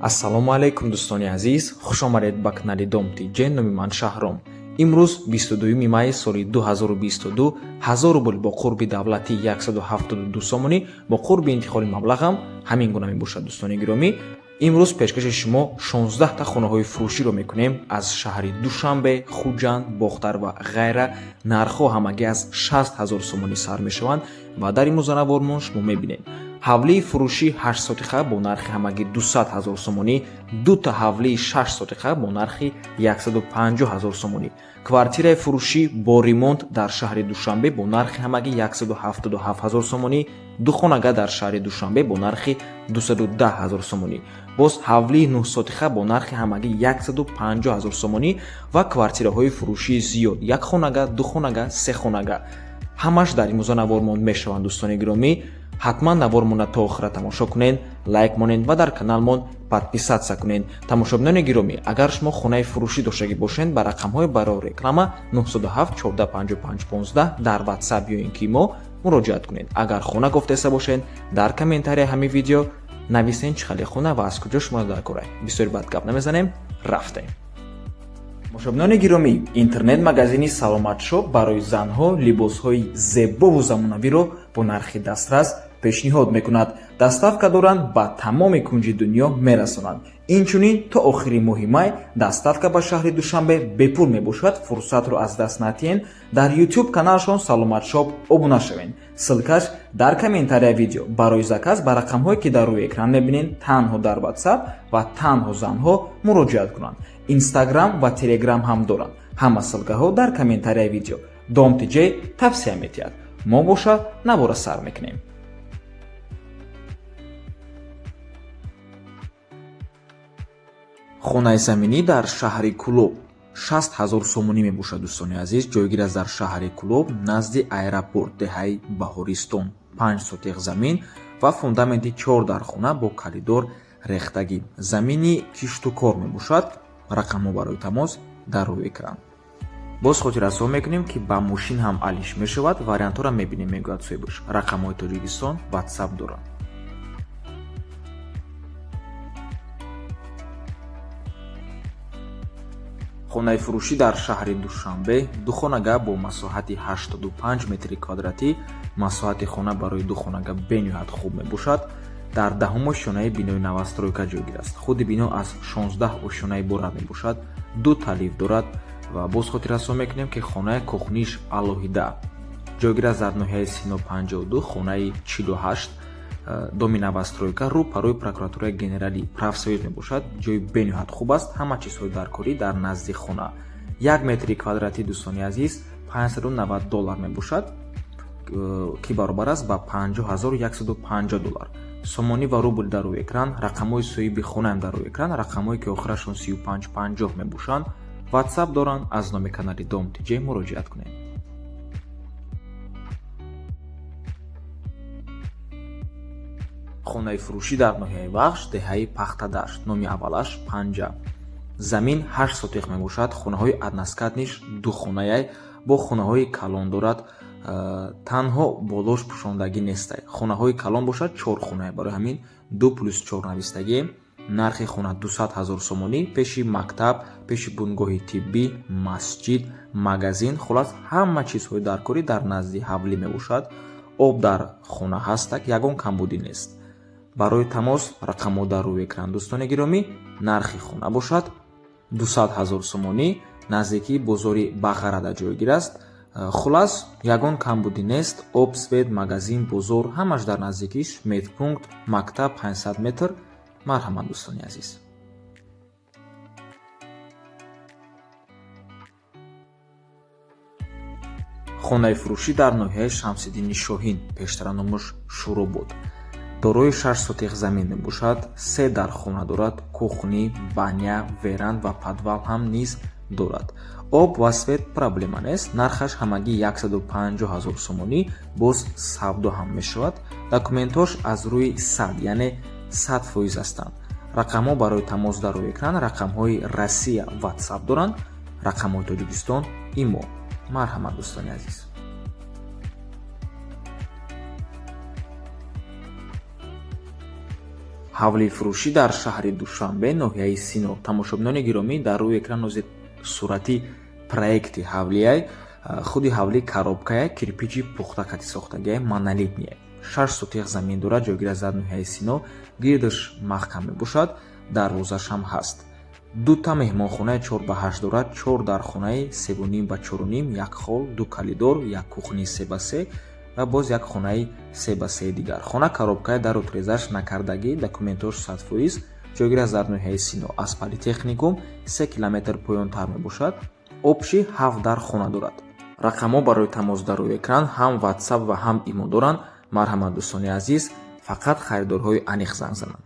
ассалому алайкум дӯстони азиз, хушомадед ба канали Домти Ҷен. Номи ман Шаҳром. Имрӯз 22 майи соли 2022 1000 рубл бо қурби давлатӣ 172 сомонӣ бо қурби интиқоли маблағам ҳамин гуна мебошад. Дӯстони гиромӣ, имрӯз пешкаши шумо 16 та хонаҳои фурӯширо мекунем аз шаҳри Душанбе, Хуҷанд, Бохтар ва ғайра. Нархҳо ҳамагӣ аз 60 000 сомонӣ сар мешаванд ва дар имрӯза навормон шумо мебинед ҳавлии фурӯшӣ 8 сотиқа бо нархи ҳамагӣ 200 000 сомонӣ, дута ҳавлии 6 сотиқа бо нархи 150 000 сомонӣ, квартираи фурӯшӣ бо ремонт дар шаҳри Душанбе бо нархи ҳамагӣ 177 000 сомонӣ, духонага дар шаҳри Душанбе бо нархи 210 000 сомонӣ, боз ҳавлии 9 сотиқа бо нархи ҳамагӣ 150 000 сомонӣ ва квартираҳои фурӯшии зиёд, якхонага, духонага, сехонага, ҳамаш дар имрӯза навормонд мешаванд. Дӯстони гиромӣ, ҳатман навормона то охира тамошо кунед, лайк монед ва дар каналмон подписатсия кунед. Тамошобинони гиромӣ, агар шумо хонаи фурӯшӣ доштагӣ бошед, ба рақамҳои барои реклама 907 1455 15 дар WhatsApp ёин ки мо муроҷиат кунед. Агар хона гуфтеса бошед, дар комментарияи ҳамин видео нависен чӣ хели хона ва аз куҷо шумо дар кора. Бисёри бад гап намезанем, рафтем. Тамошобинони гиромӣ, интернет магазини Саломат Шоп барои занҳо либосҳои зебову замонавиро бо нархи дастрас пешниҳод мекунад. Доставка доранд, ба тамоми кунҷи дунё мерасонанд. Инчунин то охири моҳи май доставка ба шаҳри Душанбе бепул мебошад. Фурсатро аз даст натиҳен. Дар YouTube каналшон Саломат Шоп обуна шавед. Ссилкаш дар комментарияи видео. Барои заказ ба рақамҳое ки дар рӯи экран мебинед, танҳо дар WhatsApp ва танҳо занҳо муроҷиат кунанд. Instagram ва Telegram ҳам доранд. Ҳама ссилкаҳо дар комментарияи видео. Домти Ҷ тавсия метиҳад. Мо боша навора сар мекунем. хонаи заминӣ дар шаҳри Кӯлоб 60 000 сомонӣ мебошад. Дӯстони азиз, ҷойгир аст дар шаҳри Кӯлоб, назди аэропорт, деҳаи Баҳористон. 5 сотиқ замин ва фундаменти 4 дар хона бо калидор рехтагӣ. Замини кишту кор мебошад. рақамҳо барои тамос дар рӯи экран. боз хотиррасо мекунем ки ба мошин ҳам алиш мешавад. вариантҳоро мебинем, мегӯяд соҳибаш. рақамҳои Тоҷикистон WhatsApp дорад. хонаи фурӯшӣ дар шаҳри Душанбе, духонага бо масоҳати 85 метри квадратӣ. масоҳати хона барои духонага бениҳоят хуб мебошад. дар 10-ум ошёнаи бинои навастройка ҷойгир аст. худи бино аз 16 ошёна иборат мебошад. 2 талиф дорад ва боз хотиррасо мекунем ки хонаи кухниш алоҳида ҷойгир аст дар ноҳияи Сино 52, хонаи 48, доми навастройка рӯпарӯи прокуратураи генералӣ Правсоюз мебошад. ҷои бениҳоят хуб аст. ҳама чизҳои даркорӣ дар назди хона. 1 метри квадратӣ, дӯстони азиз, $590 мебошад, ки баробар аст ба $50150. сомонӣ ва рубл дар рӯи экран, рақамҳои соҳиби хонаам дар рӯи экран, рақамҳое ки охирашон 3550 мебошанд. WhatsApp доранд. аз номи канали Домти Ҷ муроҷиат кунед. хонаи фурӯшӣ дар ноҳияи Вахш, деҳаи Пахтадашт. номи аввалаш Панҷа. замин 8 сотиқ мебошад. хонаҳои аднаскатниш духонаяй бо хонаҳои калон дорад. танҳо болош пӯшондагӣ нестай. хонаҳои калон бошад 4 хонае, барои ҳамин 2+4 навистагӣ. нархи хона 200 000 сомонӣ. пеши мактаб, пеши бунгоҳи тиббӣ, масҷид, магазин, хулос ҳама чизҳои даркорӣ дар назди ҳавлӣ мебошад. об дар хона ҳастак, ягон камбудӣ нест. барои тамос рақамҳо дар рӯи экран. дӯстони гиромӣ, нархи хона бошад 200 000 сомонӣ. наздикии бозори Бағарада ҷойгир аст. хулас ягон камбудӣ нест. об, свет, магазин, бозор ҳамаш дар наздикиш. медпункт, мактаб 500 метр. марҳамат дӯстони азиз. хонаи фурӯшӣ дар ноҳияи Шамсиддини Шоҳин, пештара номаш Шуробод, дорои 6 сотиқ замин мебошад. 3 дар хона дорад. кухни, баня, веранд ва подвал ҳам низ дорад. об ва свет проблема нест. нархаш ҳамагӣ 150 000 сомонӣ. боз савдо ҳам мешавад. документош аз рӯи 100, яъне 100% ҳастанд. рақамҳо барои тамос дар рӯи экран. рақамҳои Россия WhatsApp доранд. рақамҳои Тоҷикистон имо. марҳамат дӯстони азиз. ҳавли фурӯшӣ дар шаҳри Душанбе, ноҳияи Сино. Тамошобинони гиромӣ, дар рӯи экран ҳозир сурати проекти ҳавлияй. худи ҳавлӣ коробкая кирпичи пухтакати сохтагия монолитния 6 сотиқ замин дорад, ҷойгир аз дар ноҳияи Сино, гирдаш маҳкам мебошад, дарвозаш ҳам ҳаст. дута меҳмонхонаи 4x8 дорад, 4 дар хонаи 3.5 ба 4.5, як хол, 2 калидор, як кухни 3x3 ва боз як хонаи 3x3 дигар. Хона коробкаи дару трезаш накардагӣ, документош 100%, ҷойгир аз дар ноҳияи Сино. Аз политехникум 3 километр поёнтар мебошад. Обши 7 дар хона дорад. рақамҳо барои тамос дар рӯи экран ҳам WhatsApp ва ҳам имо доранд. Марҳамат дӯстони азиз, фақат харидорҳои аниқ занг зананд.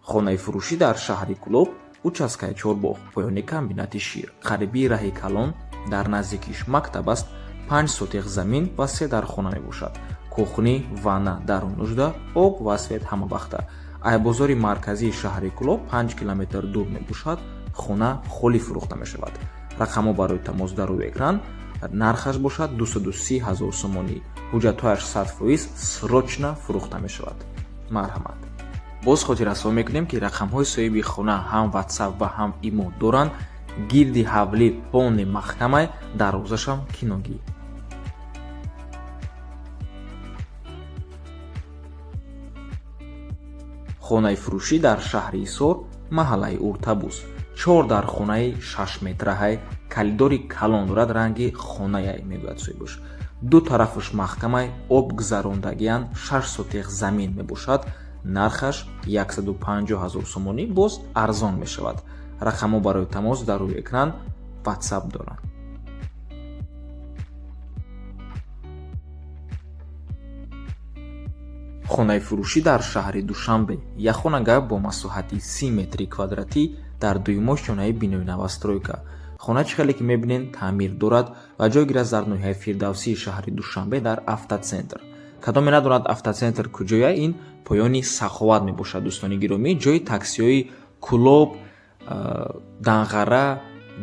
хонаи фурӯшӣ дар шаҳри Кӯлоб, участкаи Чорбоғ, поёни комбинати Шир, қарибии раҳи Калон, дар наздикиш мактаб аст. 5 сотиқ замин ва 3 дар хона мебошад. кухни, ванна, дару нӯшда, об ва свет ҳамавақта. айбозори марказии шаҳри Кӯлоб 5 километр дур мебошад. хона холӣ фурӯхта мешавад. рақамҳо барои тамос дар рӯи экран. нархаш бошад 230 000 сомонӣ. ҳуҷҷатҳояш 100% срочна фурӯхта мешавад. марҳамат. боз хотиррасонӣ мекунем ки рақамҳои соҳиби хона ҳам WhatsApp ва ҳам имо доранд. гирди ҳавлӣ полни маҳкамай, дарвозашам киногӣ. хонаи фурӯшӣ дар шаҳри Исор, маҳаллаи Уртабус, 4 дар хонаи 6 метраҳай, калидори калон дорад, ранги хонаяй мегӯяд соҳибаш. ду тарафаш маҳкамай, об гузарондагиян, 6 сотиқ замин мебошад. нархаш 150 000 сомонӣ, боз арзон мешавад. рақамҳо барои тамос дар рӯи экран, WhatsApp доранд. хонаи фурӯшӣ дар шаҳри Душанбе, як хонага бо масоҳати 30 метри квадратӣ дар дуюмошонаи бинои новостройка. хонаи хеле ки мебинен таъмир дорад ва ҷойгир аст дар ноҳияи Фирдавсии шаҳри Душанбе дар автоцентр. кадоме надонад автоцентр куҷоя, ин поёни Саховат мебошад. дӯстони гиромӣ, ҷои таксиҳои Кӯлоб, Данғара,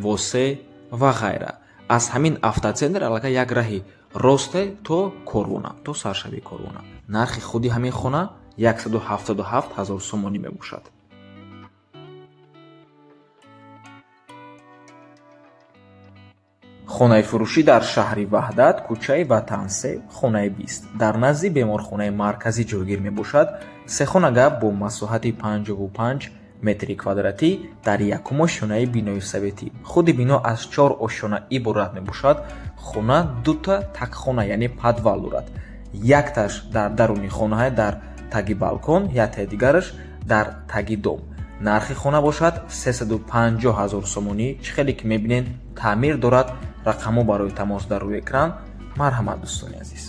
Восе ва ғайра. аз ҳамин автоцентр аллакай як раҳи росте то Корвона, то саршаби Корвона. нархи худи ҳамин хона 177 000 сомонӣ мебошад. хонаи фурӯшӣ дар шаҳри Ваҳдат, кӯчаи Ватансе, хонаи 20, дар назди беморхонаи марказӣ ҷойгир мебошад. се хонага бо масоҳати 55 метри квадратӣ дар якум ошонаи бинои советӣ. худи бино аз 4 ошона иборат мебошад. хона дута такхона, яъне подвал дорад. якташ дар даруни хонаҳай дар таги балкон, яктаи дигараш дар таги дом. нархи хона бошад 350 000 сомонӣ. чӣ хеле ки мебинен таъмир дорад. рақамҳо барои тамос дар рӯи экран. марҳамат дӯстони азиз.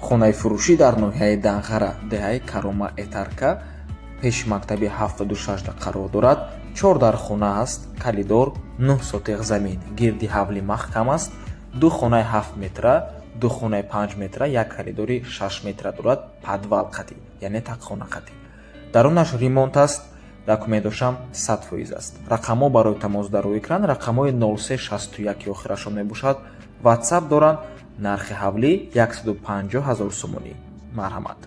хонаи фурӯшӣ дар ноҳияи Данғара, деҳаи Карома Этарка, пеши мактаби 76 қарор дорад. 4 дар хона аст, калидор, 9 сотиқ замин, гирди ҳавлӣ маҳкам аст. 2 хонаи 7 метра, 2 хонаи 5 метра, як калидори 6 метра дорад. подвал қатӣ, яъне такхона қатӣ. дарунаш ремонт аст. документошам 100% аст. рақамҳо барои тамос дар рӯи экран. рақамҳои 0361 охирашон мебошад. WhatsApp доранд. нархи ҳавлӣ 150 000 сомонӣ. марҳамат.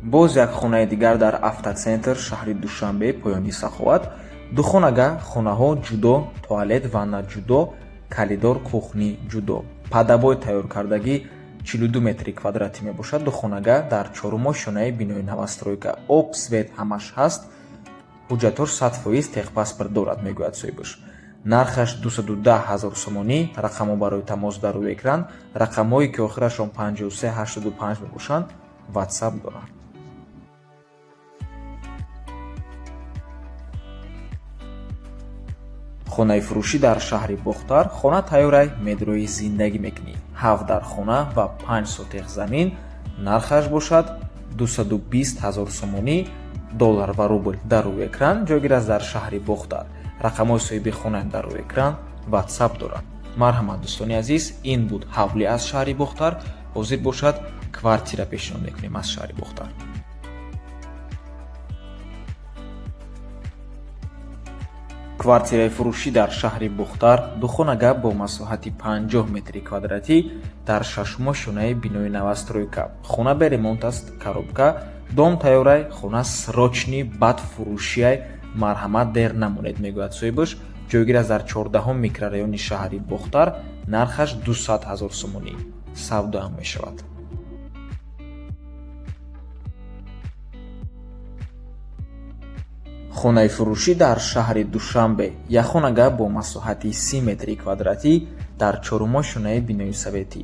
боз як хонаи дигар дар автоцентр шаҳри Душанбе, поёни Саховат. ду хонага, хонаҳо ҷудо, туалет, ванна ҷудо, калидор, кухни ҷудо. падабой тайёркардагӣ 42 метри квадратӣ мебошад. ду хонага дар чорумошонаи бинои новостройка. об, свет ҳамаш ҳаст. ҳуҷҷатош 100% техпаспорт дорад, мегӯяд соҳибаш. нархаш 210 000 сомонӣ. рақамҳо барои тамос дар рӯи экран. рақамҳое ки охирашон 5385 мебошанд. WhatsApp доранд. хонаи фурӯшӣ дар шаҳри Бохтар, хона тайёрай медрои зиндагӣ мекунӣ. 7 дар хона ва 5 сотиқ замин. нархаш бошад 220 000 сомонӣ. доллар ва рубл дар рӯи экран. ҷойгир аст дар шаҳри Бохтар. рақамҳои соҳиби хонаам дар рӯи экран. WhatsApp доранд. марҳамат дӯстони азиз, ин буд ҳавлӣ аз шаҳри Бохтар. ҳозир бошад квартира пешниҳод мекунем аз шаҳри Бохтар. квартираи фурӯшӣ дар шаҳри Бухтар духонага бо масоҳати 50 метри квадратӣ дар шашмошунаи бинои навастройка. Хона бе ремонт аст, коробка, дом тайёрай, хона срочни бад фурӯшиай, марҳамат дер намонед, мегӯяд соҳибаш. ҷойгир аст дар 14 микрорайони шаҳри Бухтар, нархаш 200 000 сомонӣ савдоам мешавад. хонаи фурӯшӣ дар шаҳри Душанбе, як хонага бо масоҳати 30 метри квадратӣ дар чорумошунаи бинои советӣ.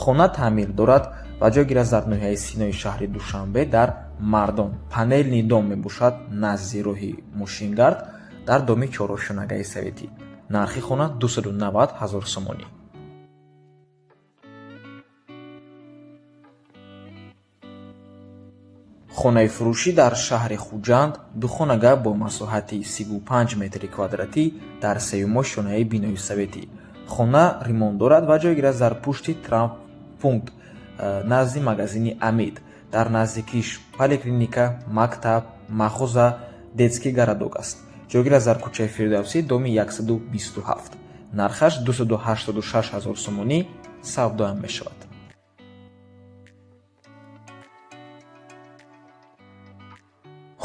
хона таъмир дорад ва ҷойгир аст дар ноҳияи синои шаҳри Душанбе дар Мардон. Панелни дом мебошад назди роҳи Мошингард дар доми чорошунагаи советӣ. нархи хона 290 000 сомонӣ. хонаи фурӯшӣ дар шаҳри Хуҷанд, духонага бо масоҳати 35 метри квадратӣ дар сеюмошунаи бинои советӣ. хона ремонт дорад ва ҷойгир аст дар пушти травмпункт назди магазини Амид. дар наздикиш поликлиника, мактаб, мағоза, детский городок аст. ҷойгир аст дар кӯчаи Фирдавсӣ, доми 127. нархаш 286 000 сомонӣ савдоам мешавад.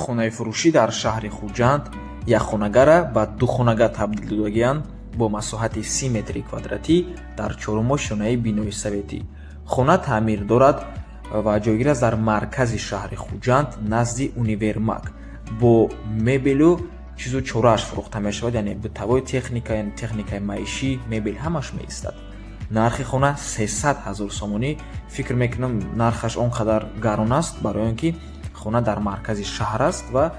хонаи фурӯшӣ дар шаҳри Хуҷанд якхонагара ба духонага табдил додагиянд бо масоҳати 30 метри квадратӣ дар чорумошунаи бинои советӣ. хона таъмир дорад ва ҷойгир аст дар маркази шаҳри Хуҷанд назди универмаг. бо мебелу чизу чорааш фурӯхта мешавад, яъне бытовой техника, яъне техникаи маишӣ, мебел ҳамаш меистад. нархи хона 300 000 сомонӣ. фикр мекунам нархаш он қадар гарон аст, барои он ки хона дар маркази шаҳр аст ва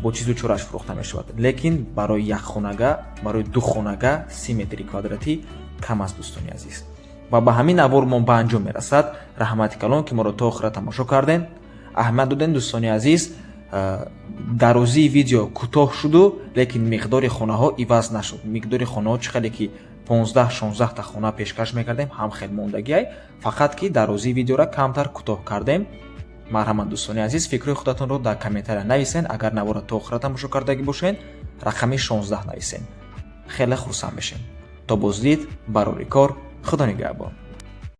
бо чизу чорааш фурӯхта мешавад. лекин барои якхонага, барои духонага 30 метри квадратӣ кам аст, дӯстони азиз. ва ба ҳамин аввор мо ба анҷом мерасад. раҳмати калон ки моро то охира тамошо карден, аҳамият доден, дӯстони азиз. дарозии видео кӯтоҳ шуду, лекин миқдори хонаҳо иваз нашуд. миқдори хонаҳо чӣ қадре ки 15-16 та хона пешкаш мекардем, ҳам хел мондагиай, фақат ки дарозии видеора камтар кӯтоҳ кардем. марҳамат, дӯстони азиз, фикрҳои худатонро дар комментария нависен. агар навора то охира тамошо кардагӣ бошед, рақами 16 нависен. хеле хурсанд мешем. то боздид, барори кор. худо нигаҳбон.